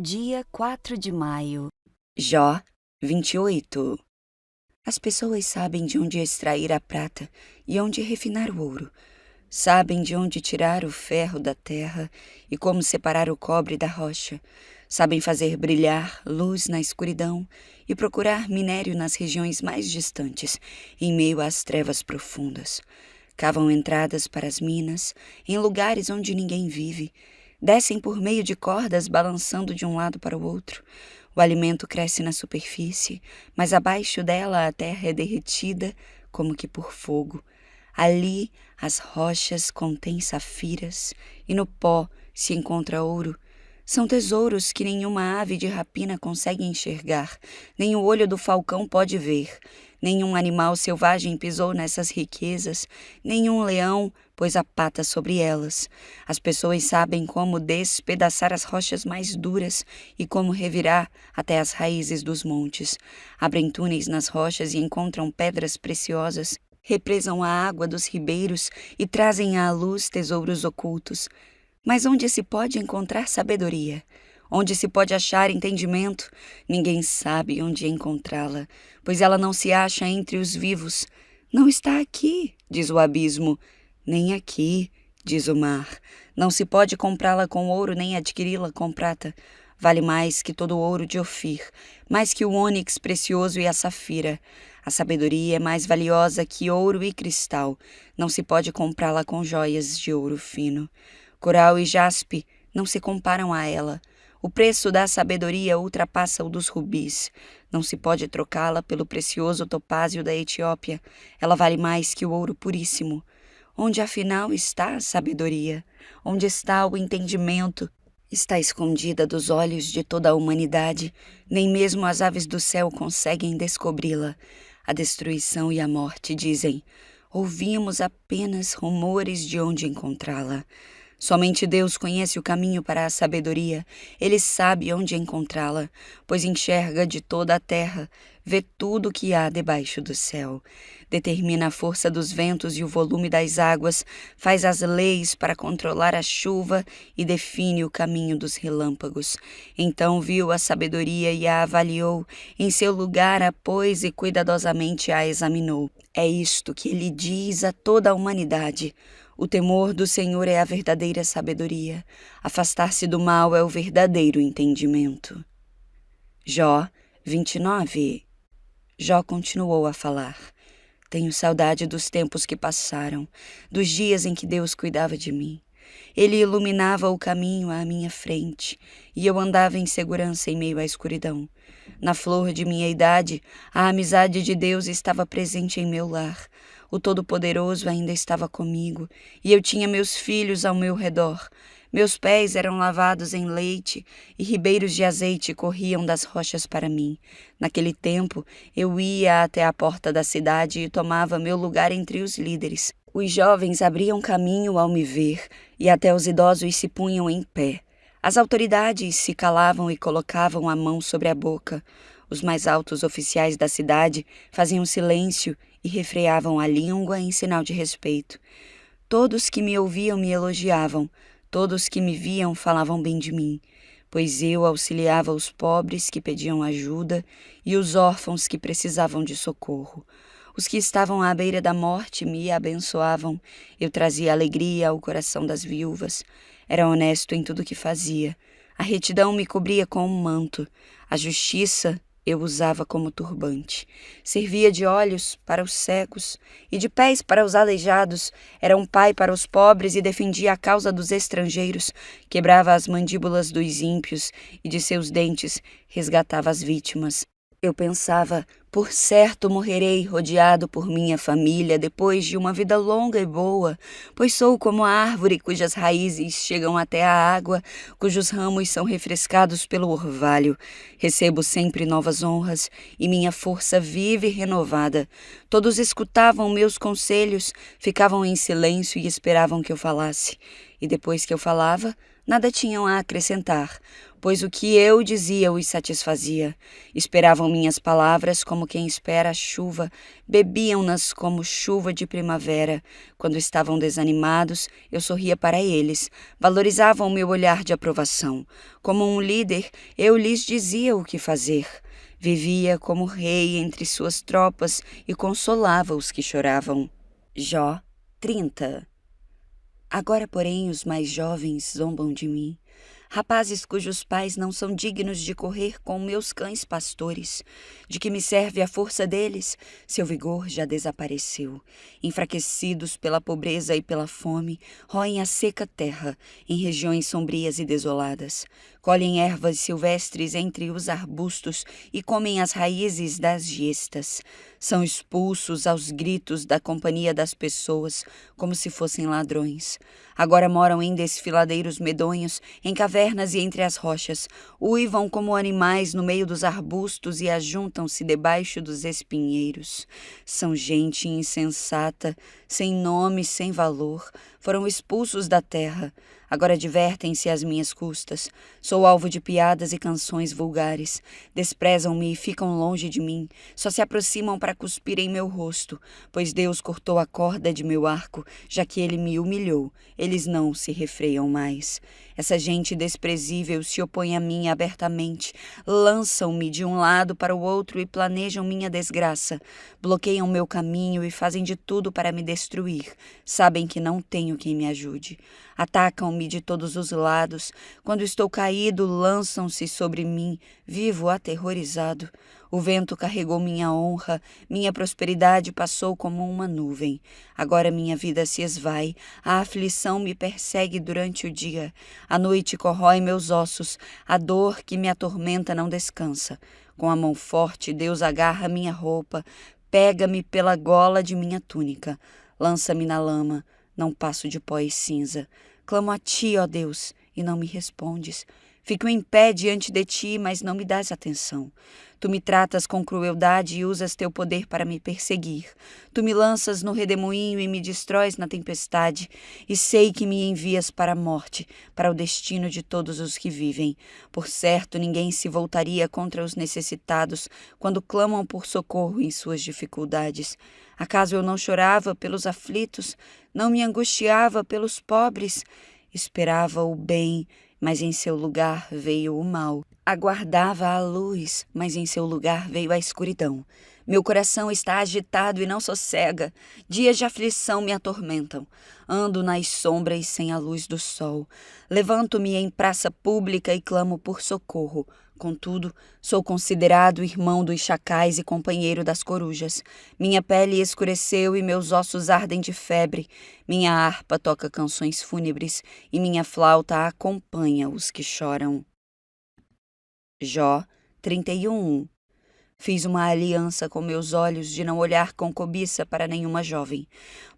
Dia 4 de maio. Jó 28. As pessoas sabem de onde extrair a prata e onde refinar o ouro. Sabem de onde tirar o ferro da terra e como separar o cobre da rocha. Sabem fazer brilhar luz na escuridão e procurar minério nas regiões mais distantes, em meio às trevas profundas. Cavam entradas para as minas, em lugares onde ninguém vive. Descem por meio de cordas, balançando de um lado para o outro. O alimento cresce na superfície, mas abaixo dela a terra é derretida, como que por fogo. Ali as rochas contêm safiras, e no pó se encontra ouro. São tesouros que nenhuma ave de rapina consegue enxergar, nem o olho do falcão pode ver. Nenhum animal selvagem pisou nessas riquezas, nenhum leão pôs a pata sobre elas. As pessoas sabem como despedaçar as rochas mais duras e como revirar até as raízes dos montes. Abrem túneis nas rochas e encontram pedras preciosas. Represam a água dos ribeiros e trazem à luz tesouros ocultos. Mas onde se pode encontrar sabedoria? Onde se pode achar entendimento? Ninguém sabe onde encontrá-la, pois ela não se acha entre os vivos. Não está aqui, diz o abismo, nem aqui, diz o mar. Não se pode comprá-la com ouro nem adquiri-la com prata. Vale mais que todo o ouro de Ofir, mais que o ônix precioso e a safira. A sabedoria é mais valiosa que ouro e cristal. Não se pode comprá-la com joias de ouro fino. Coral e jaspe não se comparam a ela. O preço da sabedoria ultrapassa o dos rubis. Não se pode trocá-la pelo precioso topázio da Etiópia. Ela vale mais que o ouro puríssimo. Onde afinal está a sabedoria? Onde está o entendimento? Está escondida dos olhos de toda a humanidade. Nem mesmo as aves do céu conseguem descobri-la. A destruição e a morte dizem: ouvimos apenas rumores de onde encontrá-la. Somente Deus conhece o caminho para a sabedoria. Ele sabe onde encontrá-la, pois enxerga de toda a terra, vê tudo o que há debaixo do céu. Determina a força dos ventos e o volume das águas, faz as leis para controlar a chuva e define o caminho dos relâmpagos. Então viu a sabedoria e a avaliou, em seu lugar a pôs e cuidadosamente a examinou. É isto que ele diz a toda a humanidade: o temor do Senhor é a verdadeira sabedoria. Afastar-se do mal é o verdadeiro entendimento. Jó 29. Jó continuou a falar. Tenho saudade dos tempos que passaram, dos dias em que Deus cuidava de mim. Ele iluminava o caminho à minha frente, e eu andava em segurança em meio à escuridão. Na flor de minha idade, a amizade de Deus estava presente em meu lar. O Todo-Poderoso ainda estava comigo, e eu tinha meus filhos ao meu redor. Meus pés eram lavados em leite, e ribeiros de azeite corriam das rochas para mim. Naquele tempo, eu ia até a porta da cidade e tomava meu lugar entre os líderes. Os jovens abriam caminho ao me ver, e até os idosos se punham em pé. As autoridades se calavam e colocavam a mão sobre a boca. Os mais altos oficiais da cidade faziam silêncio e refreavam a língua em sinal de respeito. Todos que me ouviam me elogiavam, todos que me viam falavam bem de mim, pois eu auxiliava os pobres que pediam ajuda e os órfãos que precisavam de socorro. Os que estavam à beira da morte me abençoavam, eu trazia alegria ao coração das viúvas. Era honesto em tudo o que fazia. A retidão me cobria com um manto, a justiça eu usava como turbante. Servia de olhos para os cegos e de pés para os aleijados. Era um pai para os pobres e defendia a causa dos estrangeiros. Quebrava as mandíbulas dos ímpios e de seus dentes resgatava as vítimas. Eu pensava: por certo morrerei rodeado por minha família depois de uma vida longa e boa, pois sou como a árvore cujas raízes chegam até a água, cujos ramos são refrescados pelo orvalho. Recebo sempre novas honras e minha força vive renovada. Todos escutavam meus conselhos, ficavam em silêncio e esperavam que eu falasse. E depois que eu falava, nada tinham a acrescentar, pois o que eu dizia os satisfazia. Esperavam minhas palavras como quem espera a chuva, bebiam-nas como chuva de primavera. Quando estavam desanimados, eu sorria para eles, valorizavam o meu olhar de aprovação. Como um líder, eu lhes dizia o que fazer. Vivia como rei entre suas tropas e consolava os que choravam. Jó 30. Agora, porém, os mais jovens zombam de mim. Rapazes cujos pais não são dignos de correr com meus cães pastores. De que me serve a força deles? Seu vigor já desapareceu. Enfraquecidos pela pobreza e pela fome, roem a seca terra, em regiões sombrias e desoladas. Colhem ervas silvestres entre os arbustos e comem as raízes das giestas. São expulsos aos gritos da companhia das pessoas, como se fossem ladrões. Agora moram em desfiladeiros medonhos, em cavernas e entre as rochas. Uivam como animais no meio dos arbustos e ajuntam-se debaixo dos espinheiros. São gente insensata, sem nome, sem valor. Foram expulsos da terra. Agora divertem-se às minhas custas. Sou alvo de piadas e canções vulgares. Desprezam-me e ficam longe de mim. Só se aproximam para cuspir em meu rosto, pois Deus cortou a corda de meu arco, já que ele me humilhou. Eles não se refreiam mais. Essa gente desprezível se opõe a mim abertamente. Lançam-me de um lado para o outro e planejam minha desgraça. Bloqueiam meu caminho e fazem de tudo para me destruir. Sabem que não tenho quem me ajude. Atacam-me de todos os lados. Quando estou caído, lançam-se sobre mim, vivo aterrorizado. O vento carregou minha honra, minha prosperidade passou como uma nuvem. Agora minha vida se esvai, a aflição me persegue durante o dia. A noite corrói meus ossos, a dor que me atormenta não descansa. Com a mão forte, Deus agarra minha roupa, pega-me pela gola de minha túnica, lança-me na lama, não passo de pó e cinza. Clamo a ti, ó Deus, e não me respondes. Fico em pé diante de ti, mas não me dás atenção. Tu me tratas com crueldade e usas teu poder para me perseguir. Tu me lanças no redemoinho e me destróis na tempestade. E sei que me envias para a morte, para o destino de todos os que vivem. Por certo, ninguém se voltaria contra os necessitados quando clamam por socorro em suas dificuldades. Acaso eu não chorava pelos aflitos? Não me angustiava pelos pobres? Esperava o bem, mas em seu lugar veio o mal. Aguardava a luz, mas em seu lugar veio a escuridão. Meu coração está agitado e não sossega. Dias de aflição me atormentam. Ando nas sombras sem a luz do sol. Levanto-me em praça pública e clamo por socorro. Contudo, sou considerado irmão dos chacais e companheiro das corujas. Minha pele escureceu e meus ossos ardem de febre. Minha harpa toca canções fúnebres e minha flauta acompanha os que choram. Jó 31. Fiz uma aliança com meus olhos de não olhar com cobiça para nenhuma jovem.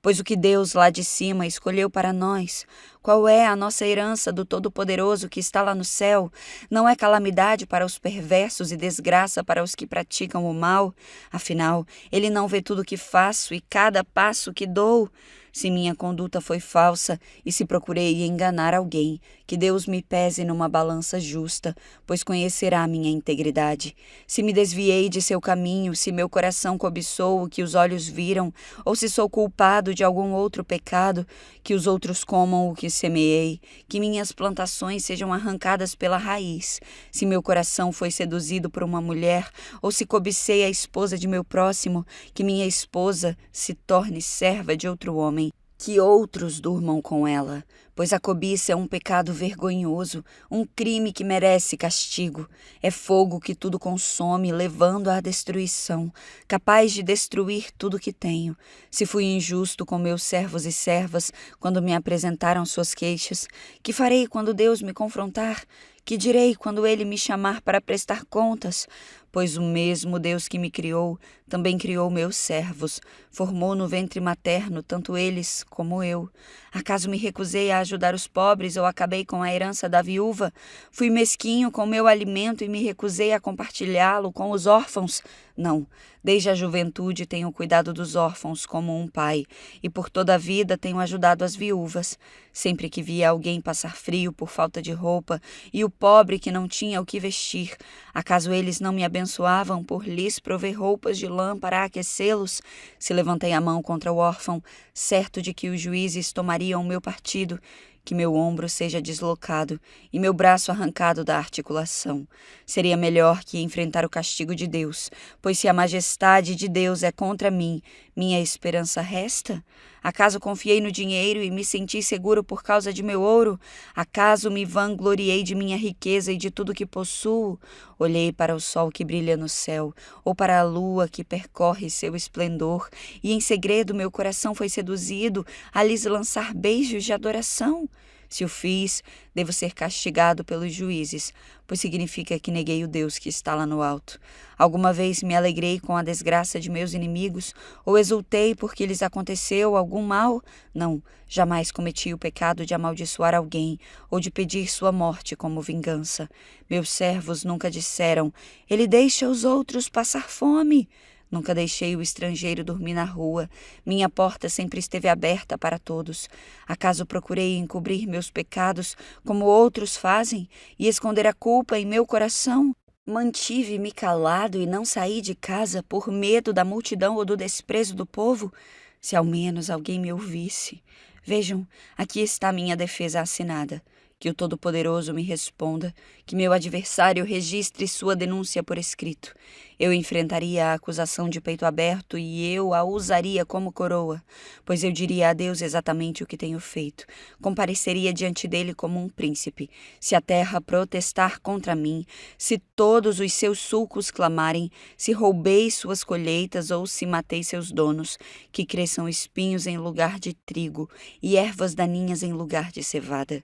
Pois o que Deus lá de cima escolheu para nós, qual é a nossa herança do Todo-Poderoso que está lá no céu? Não é calamidade para os perversos e desgraça para os que praticam o mal? Afinal, Ele não vê tudo o que faço e cada passo que dou? Se minha conduta foi falsa e se procurei enganar alguém, que Deus me pese numa balança justa, pois conhecerá minha integridade. Se me desviei de seu caminho, se meu coração cobiçou o que os olhos viram, ou se sou culpado de algum outro pecado, que os outros comam o que semeei, que minhas plantações sejam arrancadas pela raiz. Se meu coração foi seduzido por uma mulher, ou se cobicei a esposa de meu próximo, que minha esposa se torne serva de outro homem. Que outros durmam com ela, pois a cobiça é um pecado vergonhoso, um crime que merece castigo. É fogo que tudo consome, levando à destruição, capaz de destruir tudo que tenho. Se fui injusto com meus servos e servas quando me apresentaram suas queixas, que farei quando Deus me confrontar? Que direi quando ele me chamar para prestar contas? Pois o mesmo Deus que me criou também criou meus servos, formou no ventre materno tanto eles como eu. Acaso me recusei a ajudar os pobres ou acabei com a herança da viúva? Fui mesquinho com meu alimento e me recusei a compartilhá-lo com os órfãos? Não, desde a juventude tenho cuidado dos órfãos como um pai, e por toda a vida tenho ajudado as viúvas. Sempre que via alguém passar frio por falta de roupa, e o pobre que não tinha o que vestir, acaso eles não me abençoavam por lhes prover roupas de lã para aquecê-los? Se levantei a mão contra o órfão, certo de que os juízes tomariam o meu partido, que meu ombro seja deslocado e meu braço arrancado da articulação. Seria melhor que enfrentar o castigo de Deus, pois se a majestade de Deus é contra mim, minha esperança resta? Acaso confiei no dinheiro e me senti seguro por causa de meu ouro? Acaso me vangloriei de minha riqueza e de tudo que possuo? Olhei para o sol que brilha no céu, ou para a lua que percorre seu esplendor, e em segredo meu coração foi seduzido a lhes lançar beijos de adoração? Se o fiz, devo ser castigado pelos juízes, pois significa que neguei o Deus que está lá no alto. Alguma vez me alegrei com a desgraça de meus inimigos, ou exultei porque lhes aconteceu algum mal? Não, jamais cometi o pecado de amaldiçoar alguém, ou de pedir sua morte como vingança. Meus servos nunca disseram: ele deixa os outros passar fome. Nunca deixei o estrangeiro dormir na rua. Minha porta sempre esteve aberta para todos. Acaso procurei encobrir meus pecados como outros fazem e esconder a culpa em meu coração? Mantive-me calado e não saí de casa por medo da multidão ou do desprezo do povo? Se ao menos alguém me ouvisse. Vejam, aqui está minha defesa assinada. Que o Todo-Poderoso me responda, que meu adversário registre sua denúncia por escrito. Eu enfrentaria a acusação de peito aberto e eu a usaria como coroa, pois eu diria a Deus exatamente o que tenho feito. Compareceria diante dele como um príncipe. Se a terra protestar contra mim, se todos os seus sulcos clamarem, se roubei suas colheitas ou se matei seus donos, que cresçam espinhos em lugar de trigo e ervas daninhas em lugar de cevada.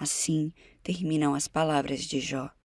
Assim terminam as palavras de Jó.